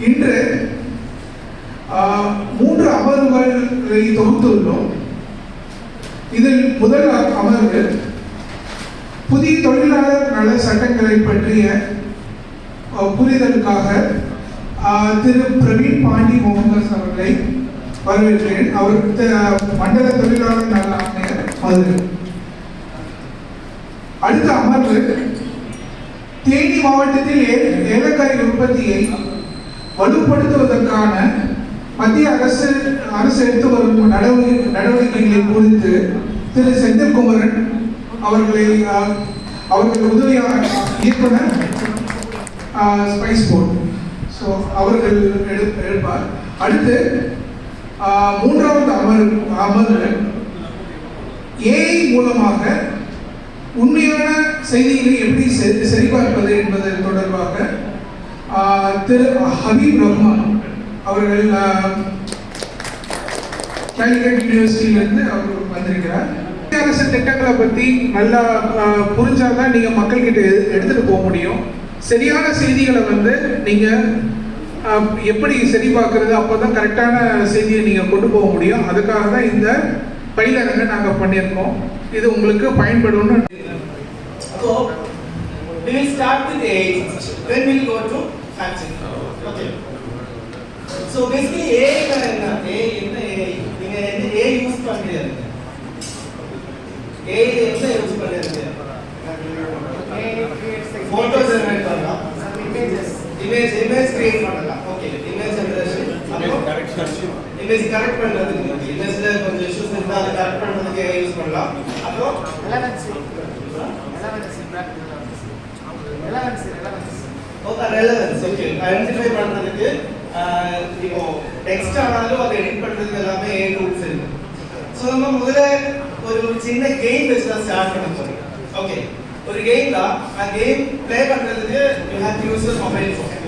இன்று 3 அமர்வுகளை தொகுத்துள்ளோம். இதில் முதல் அமர்வு புதிய தொழிலாளர் நல சட்டங்களை பற்றிய புரிதலுக்காக திரு பிரவீன் பாண்டி மோகன்தாஸ் அவர்களை வரவேற்கிறேன். அவர் மண்டல தொழிலாளர் நல ஆணையர் மதுரை. அடுத்த அமர்வு தேனி மாவட்டத்தில் ஏலக்காய் உற்பத்தியை வலுப்படுத்துவதற்கான மத்திய அரசு எடுத்து வரும் நடவடிக்கைகளை குறித்து திரு செந்தில்குமரன் அவர்கள் உதவி இயக்குனர் ஸ்பைஸ் போர்ட் அவர்கள் எடுப்பார். அடுத்து மூன்றாவது அமர்வு ஏஐ மூலமாக உண்மையான செய்திகளை எப்படி சரிபார்ப்பது என்பது தொடர்பாக திரு ஹபீப் ரஹ்மான் அவர்கள் கேலிகட் யூனிவர்சிட்டியிலிருந்து அவர் வந்திருக்கிறார். மத்திய அரசு திட்டங்களை பற்றி நல்லா புரிஞ்சாதான் நீங்கள் மக்கள்கிட்ட எடுத்துகிட்டு போக முடியும். சரியான செய்திகளை நீங்கள் எப்படி சரி பார்க்கறது, அப்போ தான் கரெக்டான செய்தியை நீங்கள் கொண்டு போக முடியும். அதுக்காக தான் இந்த பயிலரங்கை நாங்கள் பண்ணியிருக்கோம். இது உங்களுக்கு பயன்படும்னு. So we will start with AI, then we will go to fact-checking. Okay. So basically AI என்ன நீங்க என்ன AI யூஸ் பண்றீங்க? AI என்ன யூஸ் பண்றீங்க? Photo generate பண்ணலாம், image create பண்ணலாம். Okay, image generation அப்புறம் image correct பண்றதுக்கு imageல கொஞ்சம் issues இருந்தா அதை கரெக்ட் பண்றதுக்கு AI யூஸ் பண்ணலாம். அப்புறம் relevancy ஓகே ஐடென்டிஃபை பண்றதுக்கு இப்போ டெக்ஸ்ட் ஆனாலும் அதை எடிட் பண்றதுக்கு எல்லாமே AI டூல்ஸ் இருக்கு. சோ நம்ம முதல்ல ஒரு சின்ன கேம் வச்சு தான் ஸ்டார்ட் பண்ண போறோம். ஓகே, ஒரு கேம் தான். அந்த கேம் ப்ளே பண்றதுக்கு you have to use your mobile phone.